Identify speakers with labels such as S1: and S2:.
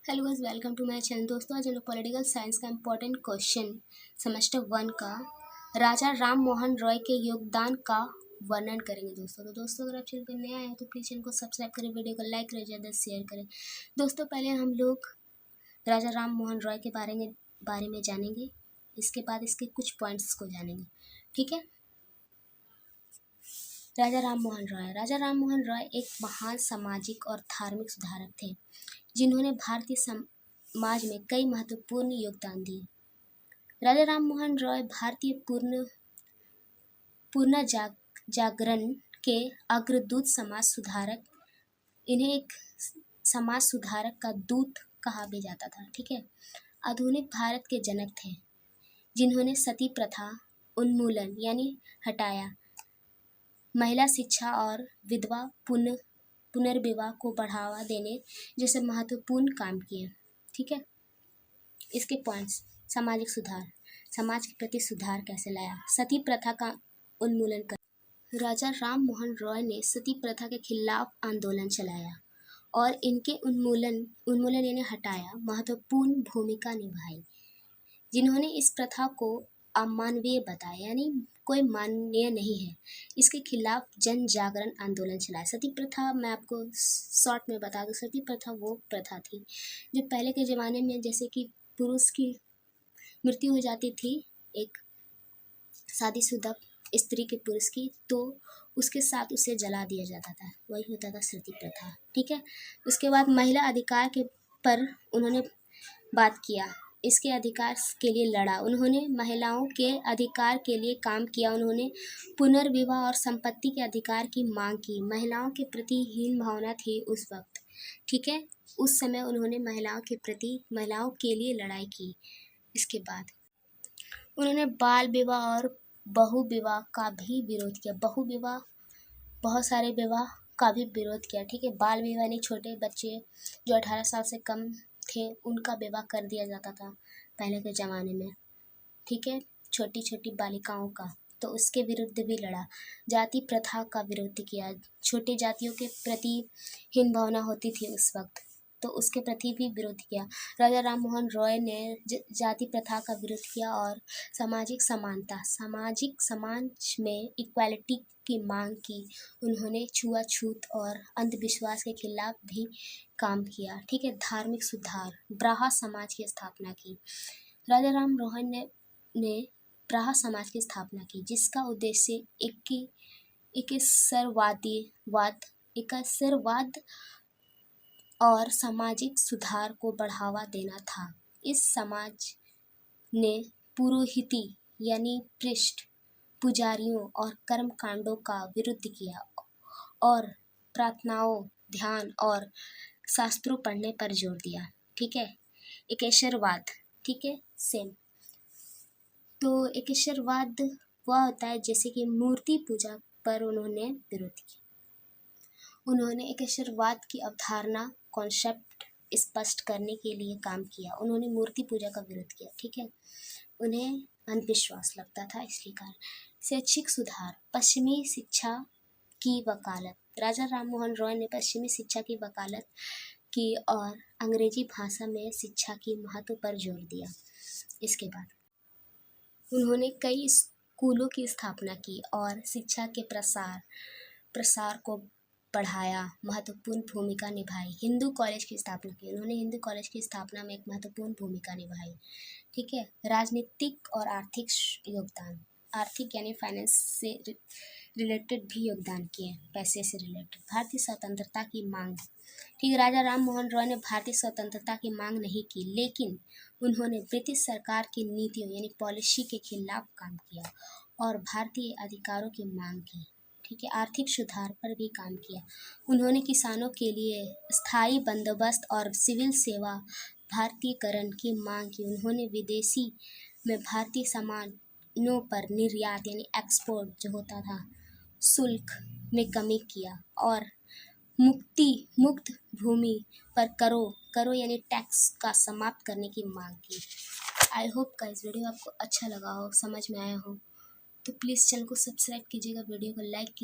S1: Hello guys, welcome to my channel. दोस्तों, आज हम लोग पॉलिटिकल साइंस का इम्पोर्टेंट क्वेश्चन सेमेस्टर 1 का राजा राम मोहन रॉय के योगदान का वर्णन करेंगे। दोस्तों अगर आप चैनल पर नए आए हैं तो प्लीज़ चैनल को सब्सक्राइब करें, वीडियो को लाइक करें, ज़्यादा शेयर करें। दोस्तों, पहले हम लोग राजा राम मोहन रॉय के बारे में जानेंगे। इसके बाद इसके कुछ पॉइंट्स को जानेंगे। ठीक है। राजा राम मोहन रॉय एक महान सामाजिक और धार्मिक सुधारक थे जिन्होंने भारतीय समाज में कई महत्वपूर्ण योगदान दिए। राजा राम मोहन रॉय भारतीय पूर्ण जागरण के अग्रदूत इन्हें एक समाज सुधारक का दूत कहा भी जाता था। ठीक है। आधुनिक भारत के जनक थे जिन्होंने सती प्रथा उन्मूलन यानी हटाया, महिला शिक्षा और विधवा पुनर्विवाह को बढ़ावा देने जैसे महत्वपूर्ण काम किए। ठीक है। इसके पॉइंट्स: सामाजिक सुधार, समाज के प्रति सुधार कैसे लाया, सती प्रथा का उन्मूलन कर। राजा राम मोहन रॉय ने सती प्रथा के खिलाफ आंदोलन चलाया और इनके उन्मूलन यानी हटाया महत्वपूर्ण भूमिका निभाई। जिन्होंने इस प्रथा को अमानवीय बताया यानी कोई माननीय नहीं है, इसके खिलाफ जन जागरण आंदोलन चलाया। सती प्रथा मैं आपको शॉर्ट में बता दूं, सती प्रथा वो प्रथा थी जो पहले के ज़माने में जैसे कि पुरुष की मृत्यु हो जाती थी, एक शादीशुदा स्त्री के पुरुष की, तो उसके साथ उसे जला दिया जाता था, वही होता था सती प्रथा। ठीक है। उसके बाद महिला अधिकार के पर उन्होंने बात किया, इसके अधिकार के लिए लड़ा। उन्होंने महिलाओं के अधिकार के लिए काम किया। उन्होंने पुनर्विवाह और संपत्ति के अधिकार की मांग की। महिलाओं के प्रति हीन भावना थी उस वक्त। ठीक है। उस समय उन्होंने महिलाओं के लिए लड़ाई की। इसके बाद उन्होंने बाल विवाह और बहु विवाह का भी विरोध किया। बहु विवाह, बहुत सारे विवाह का भी विरोध किया। ठीक है। बाल विवाह नहीं, छोटे बच्चे जो 18 साल से कम थे उनका विवाह कर दिया जाता था पहले के ज़माने में। ठीक है। छोटी छोटी बालिकाओं का, तो उसके विरुद्ध भी लड़ा। जाति प्रथा का विरोध किया, छोटी जातियों के प्रति हीन भावना होती थी उस वक्त, तो उसके प्रति भी विरोध किया। राजा राम मोहन रॉय ने जाति प्रथा का विरोध किया और सामाजिक समाज में इक्वालिटी की मांग की। उन्होंने छुआछूत और अंधविश्वास के खिलाफ भी काम किया। ठीक है। धार्मिक सुधार, ब्राह्मण समाज की स्थापना की। राजा राम मोहन ने ब्राह्मण समाज की स्थापना की जिसका उद्देश्य एकेश्वरवाद और सामाजिक सुधार को बढ़ावा देना था। इस समाज ने पुरोहिती यानी पृष्ठ पुजारियों और कर्मकांडों का विरोध किया और प्रार्थनाओं, ध्यान और शास्त्रों पढ़ने पर जोर दिया। ठीक है। एकेश्वरवाद, ठीक है, सेम। तो एकेश्वरवाद वह होता है जैसे कि मूर्ति पूजा पर उन्होंने विरोध किया। उन्होंने एकेश्वरवाद की अवधारणा कॉन्सेप्ट स्पष्ट करने के लिए काम किया। उन्होंने मूर्ति पूजा का विरोध किया। ठीक है। उन्हें अंधविश्वास लगता था, इसलिए कारण। शैक्षिक सुधार, पश्चिमी शिक्षा की वकालत। राजा राम मोहन रॉय ने पश्चिमी शिक्षा की वकालत की और अंग्रेजी भाषा में शिक्षा की महत्व पर जोर दिया। इसके बाद उन्होंने कई स्कूलों की स्थापना की और शिक्षा के प्रसार को बढ़ाया, महत्वपूर्ण भूमिका निभाई। हिंदू कॉलेज की स्थापना की। उन्होंने हिंदू कॉलेज की स्थापना में एक महत्वपूर्ण भूमिका निभाई। ठीक है। राजनीतिक और आर्थिक योगदान, आर्थिक यानी फाइनेंस से रिलेटेड भी योगदान किए, पैसे से रिलेटेड। भारतीय स्वतंत्रता की मांग। ठीक है। राजा राम मोहन रॉय ने भारतीय स्वतंत्रता की मांग नहीं की, लेकिन उन्होंने ब्रिटिश सरकार की नीतियों यानी पॉलिसी के खिलाफ काम किया और भारतीय अधिकारों की मांग की। ठीक है। आर्थिक सुधार पर भी काम किया। उन्होंने किसानों के लिए स्थायी बंदोबस्त और सिविल सेवा भारतीयकरण की मांग की। उन्होंने विदेशी में भारतीय सामानों पर निर्यात यानी एक्सपोर्ट जो होता था, शुल्क में कमी किया और मुक्त भूमि पर करो यानी टैक्स का समाप्त करने की मांग की। आई होप का इस वीडियो आपको अच्छा लगा हो, समझ में आया हो, तो प्लीज़ चैनल को सब्सक्राइब कीजिएगा, वीडियो को लाइक कीजिए।